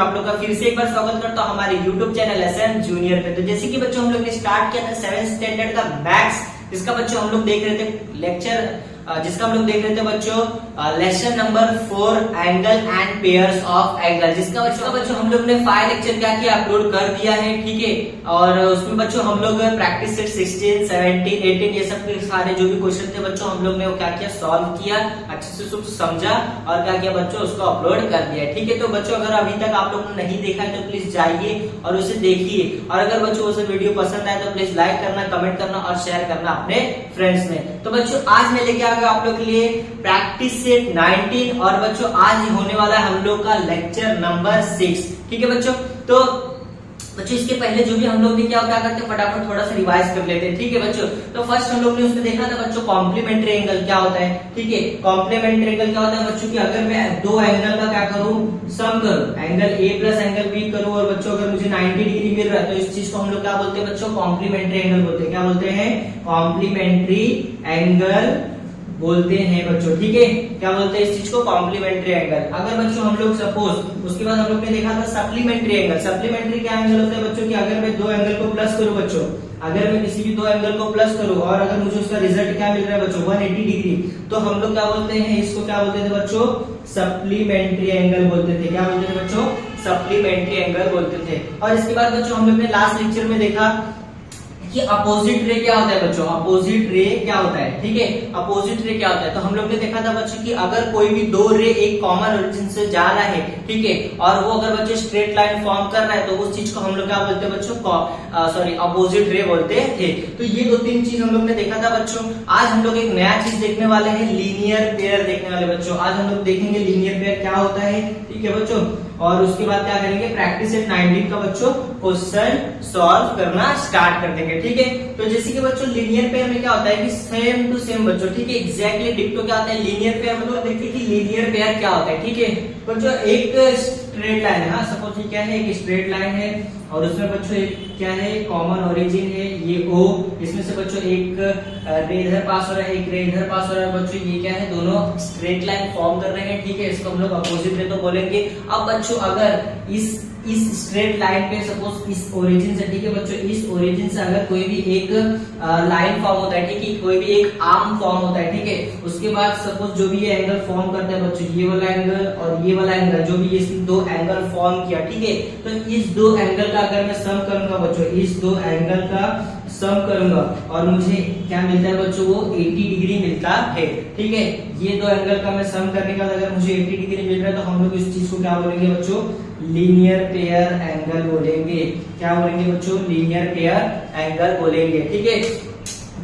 आप लोग का फिर से एक बार स्वागत करता हूँ हमारे YouTube चैनल एसएम जूनियर पे। तो जैसे कि बच्चों हम लोग ने स्टार्ट किया था 7th स्टैंडर्ड का मैथ्स, जिसका बच्चों हम लोग देख रहे थे लेक्चर, जिसका हम लोग देख रहे थे बच्चों lesson number 4 angle and pairs of angle, जिसका बच्चों हम लोग ने 5 लेक्चर क्या किया, अपलोड कर दिया है, ठीक है। और उसमें बच्चों हम लोग प्रैक्टिस सेट 16, 17, 18 ये सब के सारे जो भी क्वेश्चन थे बच्चों हम लोग ने वो क्या किया, सॉल्व किया, अच्छे से सब समझा और क्या किया बच्चों, उसको अपलोड कर दिया, ठीक है। तो बच्चों अगर अभी तक आप लोगों ने नहीं देखा है तो प्लीज जाइए और उसे देखिए, और अगर बच्चों उसे वीडियो पसंद आए तो प्लीज लाइक करना, कमेंट करना और शेयर करना अपने फ्रेंड्स में। तो बच्चों आज मैं लेके आ गया आप लोग के लिए प्रैक्टिस सेट 19 और बच्चों आज होने वाला है हम लोग का लेक्चर नंबर 6, ठीक है बच्चों। तो बच्चों इसके पहले जो भी हम लोग ने क्या करते हैं, फटाफट थोड़ा सा रिवाइज कर लेते हैं, ठीक है बच्चों। तो फर्स्ट हम लोग ने उसमें देखा था बच्चों कॉम्प्लीमेंट्री एंगल क्या होता है, ठीक है। कॉम्प्लीमेंट्री एंगल क्या होता है बच्चों की, अगर मैं दो एंगल का क्या करूं, सम करूं, angle A plus angle B करूं और बच्चों अगर मुझे 90 डिग्री मिल रहा है तो इस चीज को हम लोग क्या बोलते हैं बच्चों, कॉम्प्लीमेंट्री एंगल बोलते हैं। क्या बोलते हैं, कॉम्प्लीमेंट्री एंगल बोलते हैं बच्चों, ठीक है। क्या बोलते हैं इस चीज को, कॉम्प्लीमेंट्री एंगल। अगर बच्चों हम लोग सपोज उसके बाद हम लोग ने देखा था सप्लीमेंट्री एंगल। सप्लीमेंट्री क्या एंगल होता है बच्चों की, अगर मैं दो एंगल को प्लस करूं बच्चों, अगर मैं किसी भी दो एंगल को प्लस करूं और अगर मुझे उसका रिजल्ट क्या मिल रहा है बच्चों 180 डिग्री, तो हम लोग क्या बोलते हैं इसको, क्या बोलते थे बच्चों, सप्लीमेंट्री एंगल बोलते थे। क्या बोलते थे बच्चों, सप्लीमेंट्री एंगल बोलते थे। और इसके बाद बच्चों हम लोग ने लास्ट लेक्चर में देखा कि अपोजिट रे क्या होता है बच्चों, अपोजिट रे क्या होता है, ठीक है। अपोजिट रे क्या होता है, तो हम लोग ने देखा था बच्चों कि अगर कोई भी दो रे एक कॉमन ओरिजिन से जा रहा है, ठीक है, और वो अगर बच्चे स्ट्रेट लाइन फॉर्म कर रहा है तो उस चीज को हम लोग क्या बोलते हैं बच्चों, अपोजिट रे बोलते थे। तो ये दो तीन चीज हम लोग ने देखा था बच्चों। आज हम लोग एक नया चीज देखने वाले हैं, लीनियर पेयर देखने वाले बच्चों। आज हम लोग देखेंगे लीनियर पेयर क्या होता है, ठीक है बच्चों। और उसके बाद क्या करेंगे, प्रैक्टिस सेट 19 का बच्चों क्वेश्चन सॉल्व करना स्टार्ट कर देंगे, ठीक है। तो जैसे कि बच्चों लीनियर पेयर में क्या होता है कि सेम टू सेम बच्चों, ठीक है, एग्जैक्टली डिक्टो क्या होता है लीनियर पेयर में। तो देखिए कि लीनियर पेयर क्या होता है, ठीक है बच्चों। एक स्ट्रेट लाइन है, सपोज क्या है, एक स्ट्रेट लाइन है और उसमें बच्चों एक क्या है, कॉमन ओरिजिन है ये O, इसमें से बच्चों एक रे इधर पास हो रहा है, एक रे इधर पास हो रहा है बच्चों, ये क्या है, दोनों स्ट्रेट लाइन फॉर्म कर रहे हैं, ठीक है। इसको हम लोग अपोजिट रे तो बोलेंगे। अब बच्चों अगर इस स्ट्रेट लाइन पे सपोज इस ओरिजिन से, ठीक है बच्चों, इस ओरिजिन से अगर कोई भी एक लाइन फॉर्म होता है, ठीक है, कोई भी एक आर्म फॉर्म होता है, ठीक है, उसके बाद सपोज जो भी ये एंगल फॉर्म करता है बच्चों, ये वाला एंगल और ये वाला एंगल, जो भी ये दो एंगल फॉर्म किया, ठीक है, तो इस दो एंगल का अगर मैं सम करूंगा बच्चों, इस दो एंगल का सम करूंगा और मुझे क्या मिलता है बच्चों, वो 80 डिग्री मिलता है, ठीक है। ये दो एंगल का मैं सम करने के बाद अगर मुझे 80 डिग्री मिल रहा है तो हम लोग इस चीज को क्या बोलेंगे बच्चों, लीनियर पेयर एंगल बोलेंगे। क्या बोलेंगे बच्चों, लीनियर पेयर एंगल बोलेंगे, ठीक है।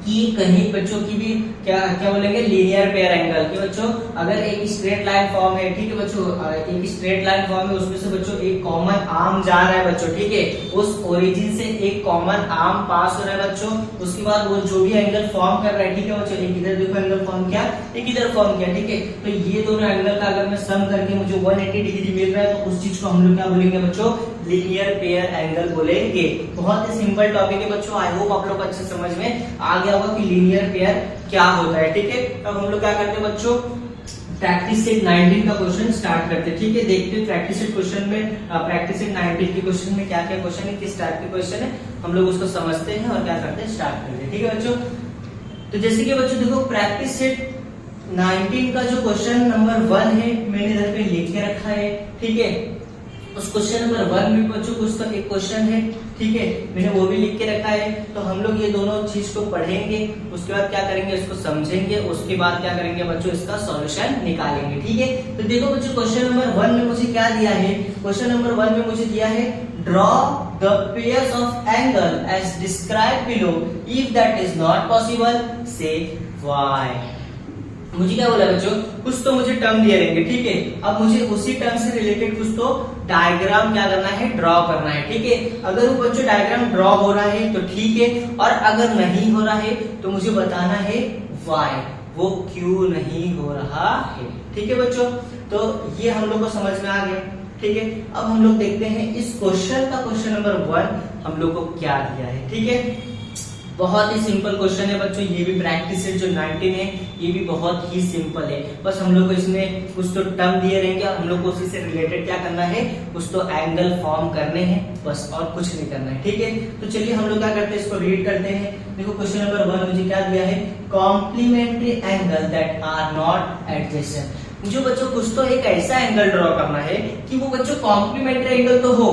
कि कहीं बच्चों की भी क्या क्या बोलेंगे, लीनियर पेयर एंगल कि बच्चों अगर एक स्ट्रेट लाइन फॉर्म है, ठीक है बच्चों, एक स्ट्रेट लाइन फॉर्म है, उसमें से बच्चों एक कॉमन आर्म जा रहा है बच्चों, ठीक है, उस ओरिजिन से एक कॉमन आर्म पास हो रहा है बच्चों, उसके बाद वो जो भी एंगल फॉर्म कर रहा है, ठीक है बच्चों, एक इधर देखो एंगल फॉर्म किया, एक इधर फॉर्म किया, ठीक है। तो ये दोनों एंगल का अगर मैं सम करके मुझे 180 डिग्री मिल रहा है तो उस चीज को हम लोग क्या बोलेंगे बच्चों, लीनियर पेयर एंगल बोलेंगे। बहुत ही सिंपल टॉपिक है बच्चों, आई होप आप लोग को अच्छे समझ में आ गया होगा कि लीनियर पेयर क्या होता है, ठीक है। अब हम लोग क्या करते हैं बच्चों, प्रैक्टिस सेट 19 का क्वेश्चन स्टार्ट करते हैं, ठीक है। देखते हैं प्रैक्टिस सेट क्वेश्चन में, प्रैक्टिस सेट 19 के क्वेश्चन में क्या क्या क्वेश्चन है, किस टाइप के क्वेश्चन है, हम लोग उसको समझते हैं और क्या करते हैं, स्टार्ट करते हैं, ठीक है बच्चों। तो जैसे कि बच्चों देखो प्रैक्टिस सेट 19 का जो क्वेश्चन नंबर 1 है मैंने इधर पे लिख के रखा है, ठीक है। उस क्वेश्चन नंबर 1 में बच्चों कुछ तो एक क्वेश्चन है, ठीक है, मैंने वो भी लिख के रखा है। तो हम लोग ये दोनों चीज को पढ़ेंगे, उसके बाद क्या करेंगे, इसको समझेंगे, उसके बाद क्या करेंगे बच्चों, इसका सॉल्यूशन निकालेंगे, ठीक है। तो देखो बच्चों क्वेश्चन नंबर 1 में मुझे क्या दिया है, क्वेश्चन नंबर 1 में मुझे दिया है draw the pairs of angle as describe below, if that is not possible say why. मुझे क्या बोला बच्चों, कुछ तो मुझे टर्म दिए रहेंगे, ठीक है। अब मुझे उसी टर्म से रिलेटेड कुछ तो डायग्राम क्या करना है, ड्रॉ करना है, ठीक है। अगर वो बच्चों डायग्राम ड्रॉ हो रहा है तो ठीक है, और अगर नहीं हो रहा है तो मुझे बताना है व्हाई, वो क्यों नहीं हो रहा है, ठीक है बच्चों। तो ये हम लोग को समझ में आ गया, ठीक है। अब हम लोग देखते हैं इस क्वेश्चन का क्वेश्चन नंबर 1 हम लोग को क्या दिया है, ठीक है। बहुत ही सिंपल क्वेश्चन है बच्चों, ये भी प्रैक्टिस सेट जो 19 है ये भी बहुत ही सिंपल है। बस हम लोग को इसमें कुछ तो टर्म दिए रहेंगे और हम लोग को उसी से रिलेटेड क्या करना है, कुछ तो एंगल फॉर्म करने हैं, बस और कुछ नहीं करना है। ठीक है, तो चलिए हम लोग क्या करते हैं, इसको रीड करते हैं। देखो क्वेश्चन नंबर 1 मुझे क्या दिया है, complementary angle that are not adjacent. मुझे बच्चों कुछ तो एक ऐसा एंगल ड्रॉ करना है कि वो बच्चों कॉम्प्लीमेंट्री एंगल तो हो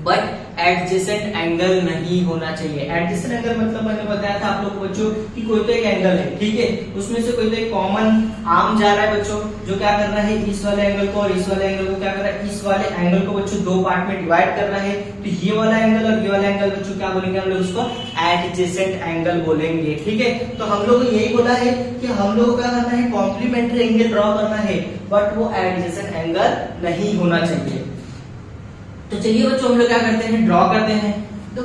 बट एडजेसेंट एंगल नहीं होना चाहिए। एडजेसेंट एंगल मतलब मैंने बताया था आप लोग को बच्चों कि कोई तो एक एंगल है, ठीक है, उसमें से कोई तो एक कॉमन आर्म जा रहा है बच्चों, जो क्या कर रहा है, इस वाले एंगल को और इस वाले एंगल को क्या कर रहा है, इस वाले एंगल को बच्चों दो पार्ट में डिवाइड कर रहा है। तो ये वाला एंगल और ये वाला एंगल बच्चों क्या बोलेंगे हम लोग, उसको एडजेसेंट एंगल बोलेंगे। ठीक है, तो हम लोग को यही बोला है कि हम लोग को क्या करना है, कॉम्प्लीमेंट्री एंगल ड्रॉ करना है बट वो एडजेसेंट एंगल नहीं होना चाहिए। तो चलिए बच्चों हम लोग क्या करते हैं, ड्रॉ करते हैं। तो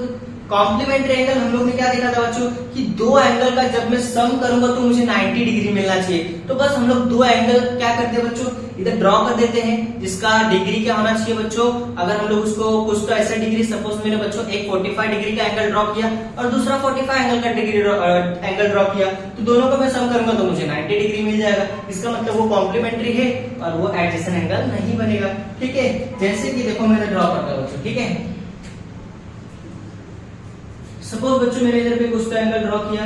कॉम्प्लीमेंट्री एंगल हम लोग ने क्या देखा था बच्चों कि दो एंगल का जब मैं सम करूंगा तो मुझे 90 डिग्री मिलना चाहिए। तो बस हम लोग दो एंगल क्या करते हैं बच्चों, इधर ड्रॉ कर देते हैं जिसका डिग्री क्या होना चाहिए बच्चों, अगर हम लोग उसको कुछ तो ऐसा डिग्री, सपोज मैंने बच्चों एक 45 डिग्री का एंगल ड्रॉ किया और दूसरा 45 एंगल का एंगल ड्रॉ किया, तो दोनों को मैं सम करूंगा तो मुझे 90 डिग्री मिल जाएगा। इसका मतलब वो कॉम्प्लीमेंट्री है और वो एडजेसेंट एंगल नहीं बनेगा। ठीक है, जैसे कि देखो मैंने ड्रॉ करता हूं बच्चों, ठीक है, सपोज बच्चों मैंने इधर पे कुछ तो एंगल ड्रॉ किया,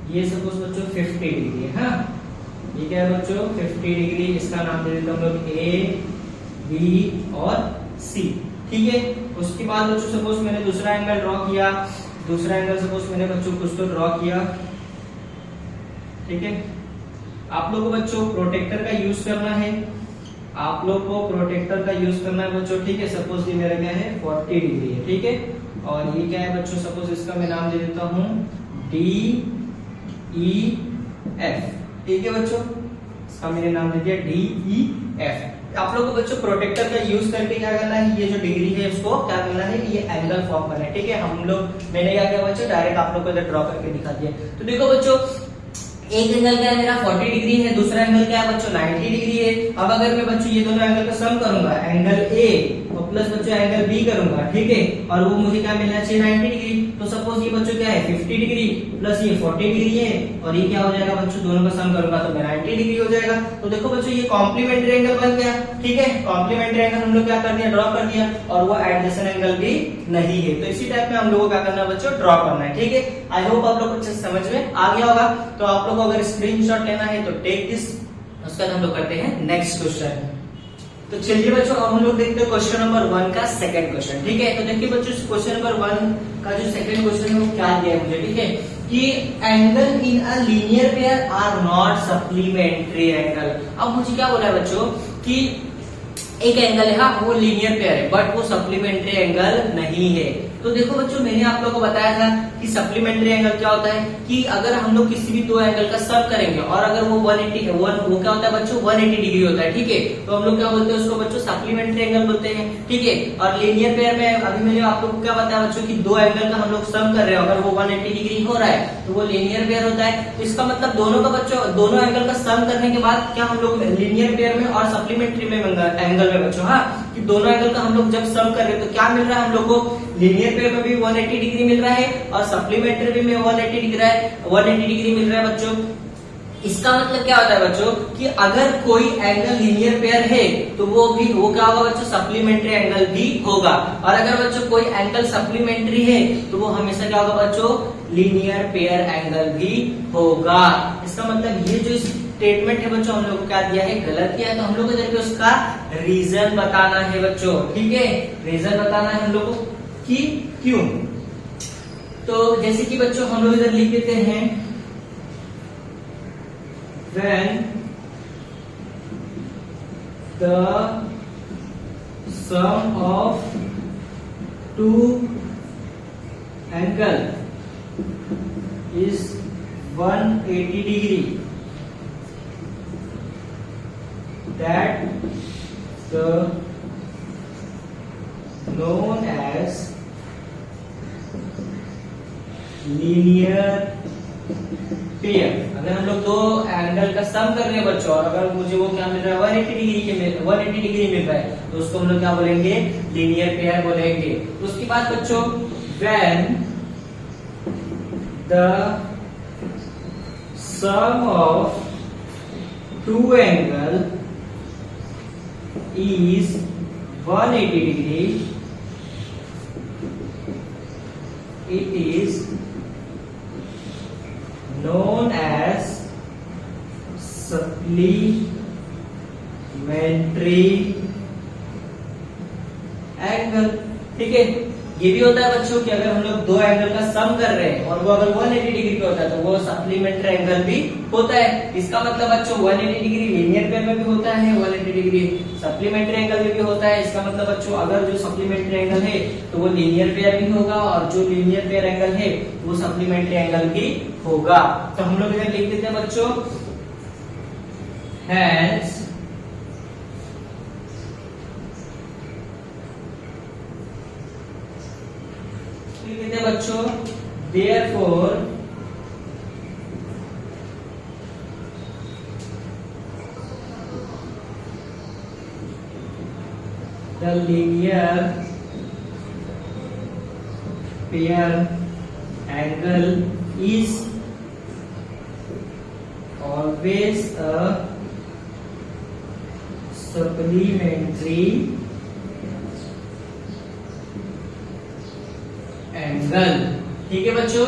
ये सपोज बच्चों 50 डिग्री है, हाँ ये क्या है बच्चों 50 डिग्री, इसका नाम दे देते हम लोग ए बी और सी। ठीक है, उसके बाद बच्चों सपोज मैंने दूसरा एंगल ड्रॉ किया, दूसरा एंगल सपोज मैंने बच्चों कुछ तो ड्रॉ किया। ठीक है, आप लोगों को बच्चों प्रोटेक्टर का यूज करना है, आप लोग को प्रोटेक्टर का यूज करना है बच्चों। ठीक है, सपोज ये मेरा क्या है 40 डिग्री है, ठीक है, और ये क्या है बच्चों, सपोज इसका मैं नाम दे देता हूं डी ई एफ। ठीक है बच्चों, इसका मैंने नाम दे दिया डी ई एफ। आप लोग को बच्चों प्रोटेक्टर का यूज करके क्या करना है, ये जो डिग्री है इसको क्या करना है, ये एंगल फॉर्म करना है। ठीक है, हम लोग मैंने क्या किया बच्चों, डायरेक्ट आप लोग को इधर ड्रॉ करके दिखा दिया। तो देखो बच्चों एक एंगल क्या है मेरा 40 डिग्री है, दूसरा एंगल क्या है बच्चों 90 डिग्री है। अब अगर मैं बच्चों ये दोनों एंगल का सम करूंगा, एंगल ए और प्लस बच्चों एंगल बी करूंगा, ठीक है, और वो मुझे क्या मिलना चाहिए 90 डिग्री। तो सपोज ये बच्चों क्या है 50 डिग्री प्लस ये 40 डिग्री है और ये क्या हो जाएगा बच्चों, दोनों का सम करूंगा तो मेरा 90 डिग्री हो जाएगा। तो देखो बच्चों ये कॉम्प्लीमेंट्री एंगल बन गया। ठीक है, कॉम्प्लीमेंट्री एंगल हम लोग क्या कर दिया, ड्रॉ कर दिया, और वो एडजेसेंट एंगल भी नहीं है। तो इसी टाइप में हम लोग को क्या करना है बच्चों, ड्रॉ करना है। ठीक है, आई होप आप लोग को अच्छे से समझ में आ गया होगा। तो आप लोग को अगर स्क्रीनशॉट लेना है तो टेक दिस, उसका हम लोग करते हैं नेक्स्ट क्वेश्चन। तो चलिए बच्चों अब हम लोग देखते हैं क्वेश्चन नंबर 1 का सेकंड क्वेश्चन। ठीक है, तो देखिए बच्चों क्वेश्चन नंबर 1 का जो सेकंड क्वेश्चन है वो क्या दिया है मुझे, ठीक है, कि angle in a linear pair are not supplementary angle. अब मुझे क्या बोला है बच्चों कि एक एंगल है, हाँ वो लीनियर पेयर है बट वो सप्लीमेंट्री एंगल नहीं है। तो देखो बच्चों मैंने आप लोगों को बताया था कि सप्लीमेंट्री एंगल क्या होता है कि अगर हम लोग किसी भी दो एंगल का सम करेंगे और अगर वो 180 वो क्या होता है बच्चों 180 डिग्री होता है। ठीक है, तो हम लोग क्या बोलते हैं उसको बच्चों सप्लीमेंट्री एंगल बोलते हैं। ठीक है, और लीनियर पेयर में अभी मैंने आप लोग को क्या बताया बच्चों कि दो एंगल का हम लोग सम कर रहे हैं, अगर वो 180 डिग्री हो रहा है तो वो लीनियर पेयर होता है। तो इसका मतलब दोनों का बच्चों दोनों एंगल का सम करने के बाद क्या हम लोग लीनियर पेयर में और सप्लीमेंट्री में एंगल में बच्चों, हाँ कि दोनों एंगल का हम लोग जब सम कर रहे हैं तो क्या मिल रहा है हम लोग को, लीनियर पेयर में भी 180 डिग्री मिल रहा है और सप्लीमेंट्री में 180 डिग्री मिल रहा है बच्चों। इसका मतलब क्या होता है बच्चों कि अगर कोई एंगल लीनियर पेयर है तो वो क्या होगा बच्चों, सप्लीमेंट्री एंगल भी होगा, और अगर बच्चों कोई एंगल सप्लीमेंट्री है तो वो हमेशा क्या होगा बच्चों, लीनियर पेयर एंगल भी होगा। इसका मतलब ये जो स्टेटमेंट है बच्चों हम लोग को क्या दिया है, गलत किया है, तो हम लोग को जब उसका रीजन बताना है बच्चों। ठीक है, रीजन बताना है हम लोग को कि क्यों। तो जैसे कि बच्चों हम लोग इधर लिख देते हैं when the sum of two angle is 180 degree, that the known as linear pair, अगर हम लोग दो एंगल का सम कर रहे हैं बच्चों, और अगर मुझे वो क्या मिल रहा है 180 डिग्री मिल रहा है, तो उसको हम लोग क्या बोलेंगे, लीनियर पेयर बोलेंगे। उसके बाद बच्चों when the sum of two angle is 180 degree, it is known as supplementary angle। ठीक है, ये भी होता है बच्चों कि अगर हम लोग दो एंगल का सम कर रहे हैं और वो अगर 180 डिग्री पे होता है तो वो सप्लीमेंट्री एंगल भी होता है। इसका मतलब बच्चों 180 डिग्री लीनियर पेयर में भी होता है, 180 डिग्री सप्लीमेंट्री एंगल में भी होता है। इसका मतलब बच्चों अगर जो सप्लीमेंट्री एंगल है तो वो लीनियर पेयर भी होगा, और जो लीनियर पेयर एंगल है वो सप्लीमेंट्री एंगल भी होगा। तो हम लोग इधर लिख देते हैं बच्चों hence कहते हैं बच्चों therefore the linear pair angle is always a supplementary angle. ठीक है बच्चों,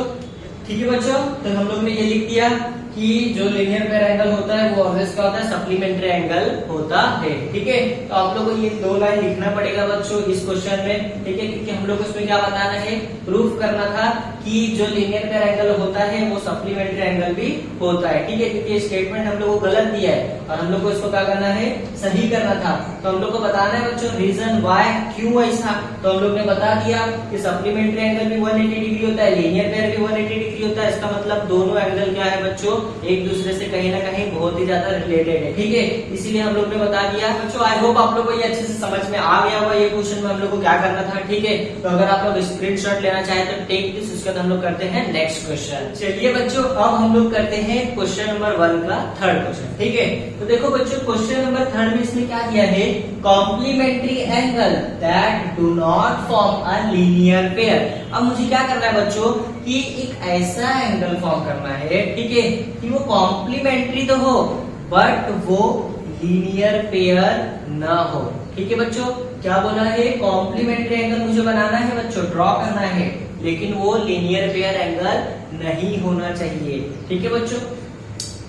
ठीक है बच्चों, तो हम लोग ने ये लिख दिया कि जो लीनियर पेयर एंगल होता है वो ऑलवेज क्या होता है, सप्लीमेंट्री एंगल होता है। ठीक है, तो आप लोगों को ये दो लाइन लिखना पड़ेगा बच्चों इस क्वेश्चन में। ठीक है, क्योंकि हम लोग को इसमें क्या बताना है, प्रूफ करना था कि जो लीनियर पेयर एंगल होता है वो सप्लीमेंट्री एंगल भी होता है। ठीक है, क्योंकि ये स्टेटमेंट हम लोग को गलत दिया है और हम लोग को इसको क्या करना है, सही करना था। तो हम लोग को बताना है बच्चों रीजन वाई, क्यों ऐसा। तो हम लोग ने बता दिया कि सप्लीमेंट्री एंगल भी 180 डिग्री होता है, लीनियर पेयर भी 180 डिग्री होता है। इसका मतलब दोनों एंगल क्या है बच्चों, एक दूसरे से कहीं ना कहीं बहुत ही ज्यादा रिलेटेड है। ठीक है, इसीलिए हम लोग ने बता दिया बच्चों। आई होप आप लोग को ये अच्छे से समझ में आ गया होगा ये क्वेश्चन में हम लोग को क्या करना था। ठीक है, तो अगर आप लोग स्क्रीनशॉट लेना चाहे तो टेक दिस, उसके बाद हम लोग करते हैं नेक्स्ट क्वेश्चन। चलिए बच्चों, अब हम लोग करते हैं क्वेश्चन नंबर 1 का थर्ड क्वेश्चन। ठीक है, तो देखो बच्चों क्वेश्चन नंबर 3 में इसने क्या दिया है, complementary angle that do not form a linear pair. अब मुझे क्या करना है बच्चों कि एक ऐसा एंगल फॉर्म करना है, ठीक है, कि वो कॉम्प्लीमेंट्री तो हो बट वो लीनियर पेयर ना हो। ठीक है बच्चों, क्या बोला है, कॉम्प्लीमेंट्री एंगल मुझे बनाना है बच्चों, ड्रॉ करना है, लेकिन वो लीनियर पेयर एंगल नहीं होना चाहिए। ठीक है बच्चों,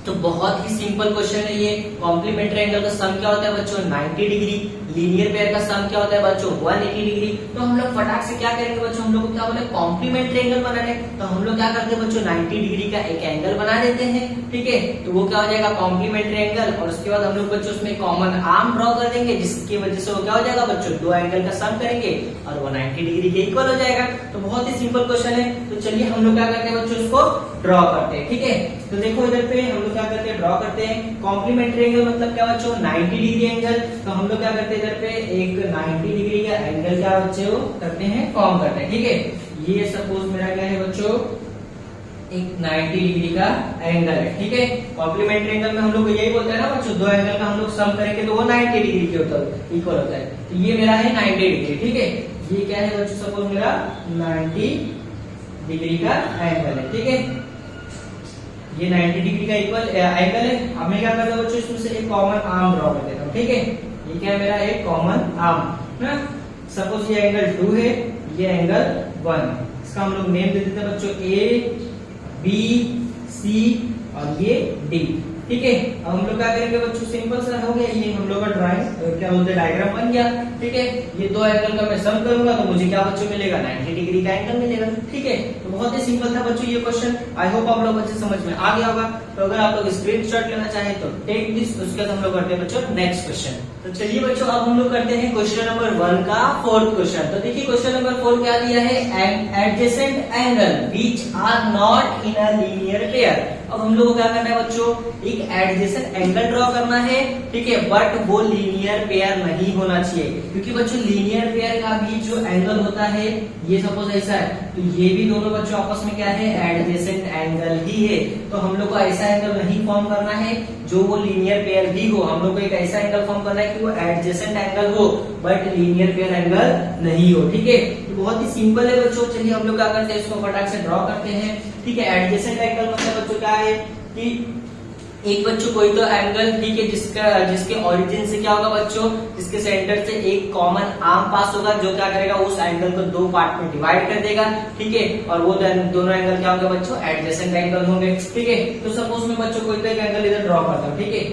तो बहुत ही सिंपल क्वेश्चन है ये। कॉम्प्लीमेंट्री एंगल का सम क्या होता है बच्चों, 90 डिग्री। लीनियर पेयर का सम क्या होता है बच्चों, 180 डिग्री। तो हम लोग फटाक से क्या करेंगे बच्चों, हम लोग को क्या बोले, कॉम्प्लीमेंट्री एंगल बनाने। तो हम लोग क्या करते हैं बच्चों, 90 डिग्री का एक एंगल बना देते हैं। ठीक है, तो वो क्या हो जाएगा, कॉम्प्लीमेंट्री एंगल। और उसके बाद हम लोग बच्चों उसमें कॉमन आर्म ड्रॉ कर देंगे, जिसकी वजह से वो क्या हो जाएगा बच्चों, दो एंगल का सम करेंगे और वो 90 डिग्री के इक्वल हो जाएगा। तो बहुत ही सिंपल क्वेश्चन है। तो चलिए हम लोग क्या करते हैं बच्चों, उसको ड्रॉ करते हैं। ठीक है, तो देखो इधर पे हम लोग क्या करते हैं, ड्रॉ करते हैं। कॉम्प्लीमेंट्री एंगल मतलब क्या बच्चों, 90 डिग्री एंगल। तो हम लोग क्या करते हैं, इधर पे एक 90 डिग्री का एंगल क्या बच्चे वो करते हैं, फॉर्म करते हैं। ठीक है, ये सपोज मेरा क्या है बच्चों, एक 90 डिग्री का एंगल है। ठीक है, कॉम्प्लीमेंट्री एंगल में हम लोग यही बोलते हैं ना बच्चों, दो एंगल का हम लोग सम करेंगे तो वो 90 डिग्री के होता है, इक्वल होता है। तो ये मेरा है 90 डिग्री। ठीक है, ये क्या है बच्चों, सपोज मेरा 90 डिग्री का एंगल है। ठीक है, ये 90 डिग्री का इक्वल एंगल है। अब मैं क्या करता हूँ बच्चों, इसमें से एक कॉमन आर्म ड्रॉ कर देता हूँ। ठीक है, ये क्या है मेरा एक कॉमन आर्म है। सपोज ये एंगल 2 है, ये एंगल 1। इसका हम लोग नेम दे देते हैं बच्चों A, B, C और ये D। ठीक है, अब हम लोग क्या करेंगे बच्चों, सिंपल सा हो गया, ये हम लोग का ड्राइंग क्या बोलते हैं, डायग्राम बन गया। ठीक है, ये दो एंगल का मैं सम करूंगा तो मुझे क्या बच्चों मिलेगा, 90 डिग्री का एंगल मिलेगा। ठीक है, तो बहुत ही सिंपल था बच्चों ये क्वेश्चन। आई होप आप लोग अच्छे समझ में आ गया होगा। तो अगर आप लोग स्क्रीनशॉट लेना चाहें तो टेक दिस, उसके बाद हम लोग करते हैं बच्चों नेक्स्ट क्वेश्चन। तो चलिए बच्चों, अब हम लोग करते हैं क्वेश्चन नंबर 1 का फोर्थ क्वेश्चन। तो देखिए क्वेश्चन नंबर 4 क्या दिया है, adjacent angle which are not in a linear pair. अब हम लोग को क्या करना है बच्चों, एक एडजेसेंट एंगल ड्रॉ करना है, ठीक है, बट वो लीनियर पेयर नहीं होना चाहिए, क्योंकि बच्चों लीनियर पेयर का भी जो एंगल होता है, ये सपोज ऐसा है, तो ये भी दोनों बच्चों आपस में क्या है, एडजेसेंट एंगल ही है। तो हम लोग को ऐसा एंगल नहीं फॉर्म करना है जो वो लीनियर पेयर भी हो, हम लोग को एक ऐसा एंगल फॉर्म करना है कि वो एडजेसेंट एंगल हो बट लीनियर पेयर एंगल नहीं हो, ठीक है। तो बहुत ही सिंपल है बच्चों, चलिए हम लोग क्या करते हैं, इसको फटाक से ड्रॉ करते हैं, ठीक है। एडजेसेंट एंगल मतलब बच्चों क्या है कि एक बच्चों कोई तो एंगल, ठीक है, जिसके ओरिजिन से क्या होगा बच्चों, जिसके सेंटर से एक कॉमन आर्म पास होगा, जो क्या करेगा, उस एंगल को दो पार्ट में डिवाइड कर देगा, ठीक है, और वो दोनों एंगल क्या होंगे बच्चों, एडजेसेंट एंगल होंगे, ठीक है। तो सपोज मैं बच्चों कोई तो एक एंगल इधर ड्रॉ करता हूँ, ठीक है,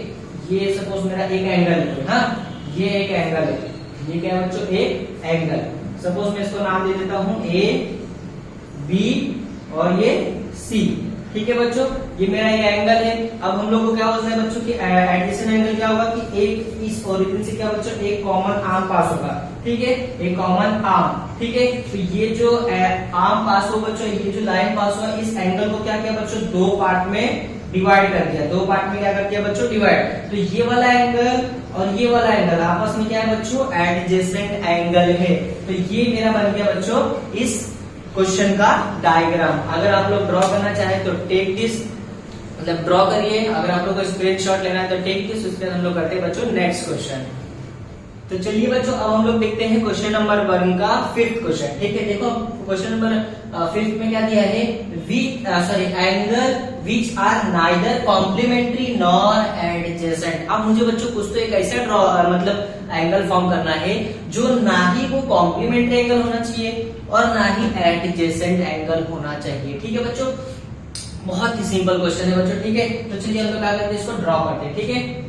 ये सपोज मेरा एक एंगल है, हाँ, ये एक एंगल है, ये क्या है बच्चों, एक एंगल। सपोज मैं इसको नाम दे देता हूँ ए बी और ये सी, ठीक है बच्चों, ये मेरा ये एंगल है। अब हम लोग को क्या होता है बच्चों कि एडजेसेंट एंगल क्या होगा कि एक इस ओरिजिन से क्या बच्चों, एक कॉमन आर्म पास होगा, ठीक है, एक कॉमन आर्म, ठीक है। तो ये जो आर्म पास हो बच्चों, ये जो लाइन पास हुआ, इस एंगल को क्या किया बच्चों, दो पार्ट में डिवाइड कर दिया, दो पार्ट में क्या कर दिया बच्चों, डिवाइड। तो ये वाला एंगल और ये वाला एंगल आपस में क्या है बच्चों, एडजेसेंट एंगल है। तो ये मेरा बन गया बच्चों इस क्वेश्चन का डायग्राम। अगर आप लोग ड्रॉ करना चाहें तो टेक दिस, मतलब ड्रॉ करिए, अगर आप लोग को स्क्रीनशॉट लेना है तो टेक दिस। उसके बाद हम लोग करते हैं बच्चों नेक्स्ट क्वेश्चन। तो चलिए बच्चों अब हम लोग देखते हैं क्वेश्चन नंबर 1 का 5th क्वेश्चन, ठीक है। देखो क्वेश्चन नंबर 5 में क्या दिया है, angle which are neither complementary nor adjacent. अब मुझे बच्चों कुछ तो एक ऐसा ड्रॉ मतलब एंगल फॉर्म करना है जो ना ही वो कॉम्प्लीमेंट्री एंगल होना चाहिए और ना ही एडजेसेंट एंगल होना चाहिए, ठीक है बच्चों। बहुत ही सिंपल क्वेश्चन है बच्चों, ठीक है। तो चलिए हम लोग क्या करते हैं, इसको ड्रॉ करते हैं, ठीक है।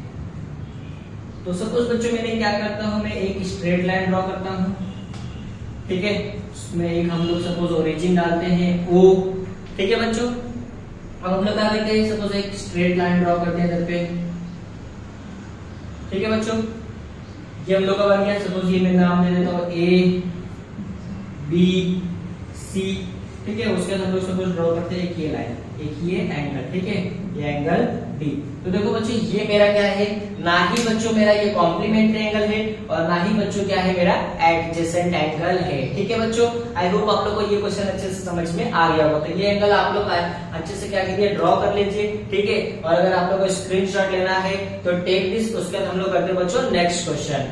तो सपोज बच्चों मैंने क्या करता हूं, मैं एक स्ट्रेट लाइन ड्रॉ करता हूं, ठीक है। उसमें एक हम लोग सपोज ओरिजिन डालते हैं O, ठीक है बच्चों। अब हम लोग क्या करते हैं, सपोज एक स्ट्रेट लाइन ड्रॉ करते हैं इधर पे, ठीक है बच्चों। ये हम लोग का बन गया, सपोज ये मैं नाम दे देता हूँ A B C, ठीक है। उसके बाद हम लोग सपोज ड्रॉ करते हैं एक ये लाइन, एक ये एंगल, ठीक है, ये एंगल D। तो देखो बच्चों ये मेरा क्या है, ना ही बच्चों मेरा ये कॉम्प्लीमेंट्री एंगल है और ना ही बच्चों क्या है, मेरा एडजेसेंट एंगल है, ठीक है बच्चों। आई होप आप लोग को ये क्वेश्चन अच्छे से समझ में आ गया होगा। तो ये एंगल आप लोग अच्छे से क्या कीजिए, ड्रॉ कर लीजिए, ठीक है। और अगर आप लोग को स्क्रीनशॉट लेना है तो टेक दिस। उसके बाद हम लोग करते हैं बच्चों नेक्स्ट क्वेश्चन।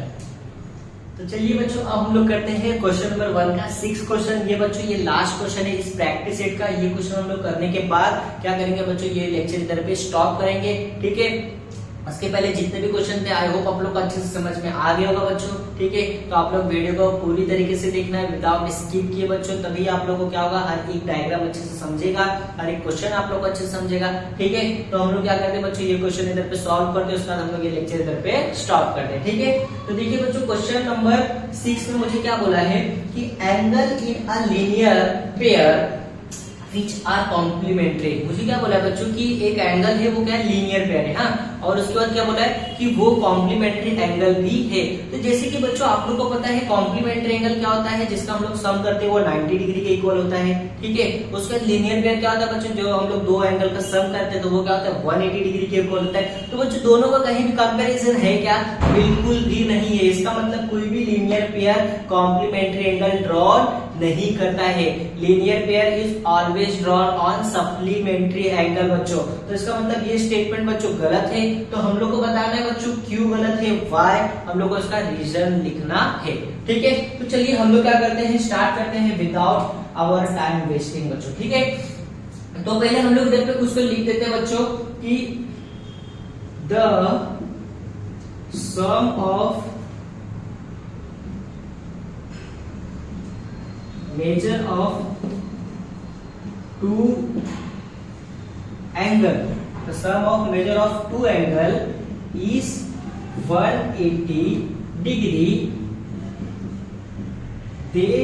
तो चलिए बच्चों अब हम लोग करते हैं क्वेश्चन नंबर 1 का 6th क्वेश्चन। ये बच्चों ये लास्ट क्वेश्चन है इस प्रैक्टिस सेट का। ये क्वेश्चन हम लोग करने के बाद क्या करेंगे बच्चों, ये लेक्चर इधर पे स्टॉप करेंगे, ठीक है। उसके पहले जितने भी क्वेश्चन थे आई होप आप लोग को अच्छे से समझ में आ गया होगा बच्चों, ठीक है। तो आप लोग वीडियो को पूरी तरीके से देखना है विदाउट स्किप किए बच्चों, तभी आप लोगों को क्या होगा, हर एक डायग्राम अच्छे से समझेगा, हर एक क्वेश्चन आप लोग को अच्छे से समझेगा, ठीक है। तो हम लोग क्या करते हैं बच्चों, ये क्वेश्चन इधर पे सॉल्व करते हैं, उसके बाद हम लोग ये लेक्चर इधर पे स्टॉप करते हैं, ठीक है। तो देखिए बच्चों क्वेश्चन नंबर 6 में मुझे क्या बोला है कि angle in a linear pair which are complementary. मुझे क्या बोला है बच्चों कि एक एंगल है वो क्या है, लीनियर पेयर है, हाँ। और उसके बाद क्या बोला है कि वो कॉम्प्लीमेंट्री एंगल भी है। तो जैसे कि बच्चों आप लोग को पता है कॉम्प्लीमेंट्री एंगल क्या होता है, जिसका हम लोग सम करते हैं वो 90 डिग्री के इक्वल होता है, ठीक है। उसके बाद लीनियर पेयर क्या होता है बच्चों, जो हम लोग दो एंगल का सम करते हैं तो वो क्या होता है 180 डिग्री के इक्वल होता है। तो बच्चों दोनों का कहीं भी कंपैरिजन है क्या, बिल्कुल भी नहीं है। इसका मतलब कोई भी linear pair complementary angle draw नहीं करता है। Linear pair is always drawn on supplementary angle बच्चों। तो इसका मतलब ये स्टेटमेंट बच्चों गलत है। तो हम लोग को बताना है बच्चों क्यों गलत है, व्हाई, हम लोग को इसका रीजन लिखना है, ठीक है। तो चलिए हम लोग क्या करते हैं, स्टार्ट करते हैं विदाउट आवर टाइम वेस्टिंग बच्चों, ठीक है। तो पहले हम लोग इधर पे कुछ तो लिख देते हैं बच्चों कि the sum of measure of two angle, the sum of measure of two angle is 180 degree. They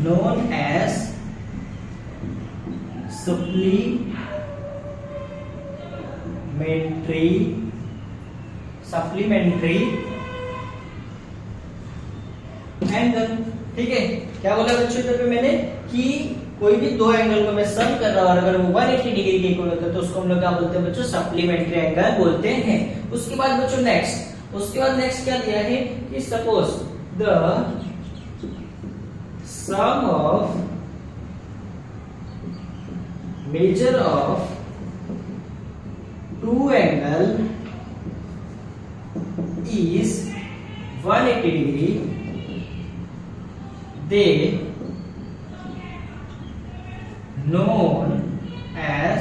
known as supplementary angle, ठीक है। क्या बोला बच्चों इधर पे मैंने कि कोई भी दो एंगल को मैं सम कर रहा हूं और अगर वो 180 डिग्री के इक्वल होता है तो उसको हम लोग क्या बोलते हैं बच्चों, सप्लीमेंट्री एंगल बोलते हैं। उसके बाद बच्चों नेक्स्ट क्या दिया है कि suppose the sum of measure of two angle is 180 degree, they known as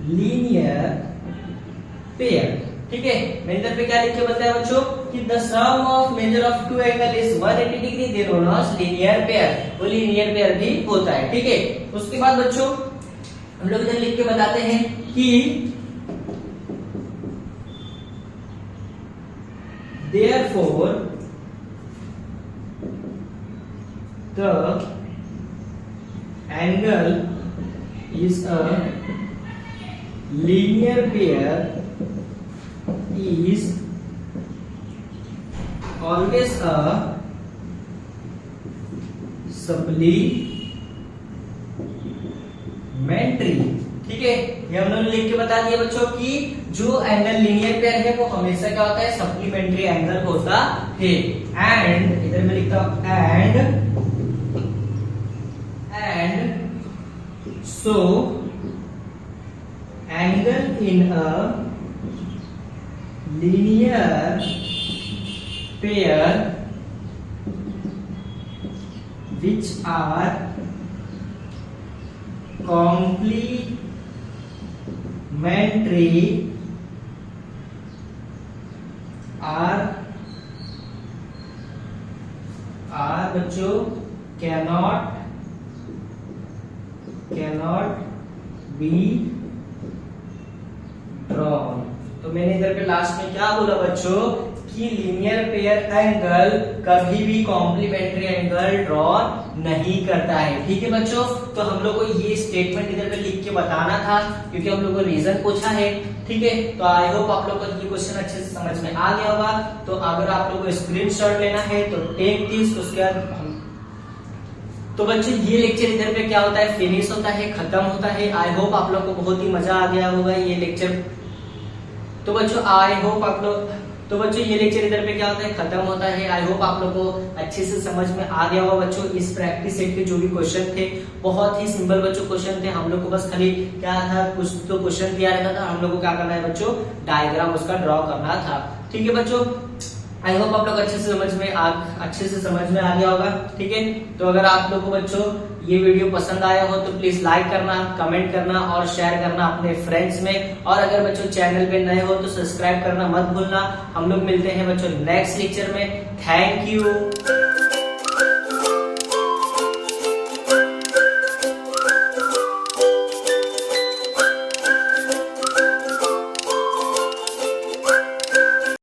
linear pair। ठीक है, मैंने इधर पे क्या लिख के बताया बच्चों कि the sum of measure of two angle is 180 degree, they known as linear pair, वो लीनियर पेयर भी होता है। ठीक है, उसके बाद बच्चों हम लोग इधर लिख के बताते हैं कि therefore the angle is a linear pair is always a supplementary। ठीक है, ये हम लोगों ने लिख के बता दिया बच्चों कि जो एंगल लीनियर पेयर है वो हमेशा क्या होता है, सप्लीमेंट्री एंगल होता है। एंड इधर मैं लिखता हूं and so angle in a linear pair which are complementary are बच्चों cannot be drawn। तो मैंने इधर पे लास्ट में क्या बोला बच्चों कि लीनियर पेयर एंगल कभी भी कॉम्प्लीमेंट्री एंगल ड्रॉ नहीं करता है। ठीक है बच्चों, तो हम लोग को ये स्टेटमेंट इधर पे लिख के बताना था क्योंकि हम लोग को रीजन पूछा है। ठीक है, तो आई होप आप लोग को ये क्वेश्चन अच्छे से समझ में आ गया होगा। तो अगर आप लोग को स्क्रीनशॉट लेना है तो टेक दिस। उसके बाद तो बच्चों ये लेक्चर इधर पे क्या होता है, फिनिश होता है, खत्म होता है। आई होप आप लोग को बहुत ही मजा आ गया होगा ये लेक्चर। तो बच्चों आई होप आप लोग तो बच्चों ये लेक्चर इधर पे क्या होता है, खत्म होता है। आई होप आप लोग को अच्छे से समझ में आ गया होगा बच्चों। इस प्रैक्टिस सेट के जो भी क्वेश्चन थे बहुत ही सिंपल बच्चों क्वेश्चन थे। हम लोग को बस खाली क्या था, कुछ तो क्वेश्चन दिया रहता था, हम लोग को क्या करना है बच्चों, डायग्राम उसका ड्रॉ करना था। ठीक है बच्चों, आई होप आप लोग अच्छे से समझ में आ गया होगा। ठीक है, तो अगर आप लोग को बच्चों ये वीडियो पसंद आया हो तो प्लीज लाइक करना, कमेंट करना और शेयर करना अपने फ्रेंड्स में। और अगर बच्चों चैनल पे नए हो तो सब्सक्राइब करना मत भूलना। हम लोग मिलते हैं बच्चों नेक्स्ट लेक्चर में। Thank you.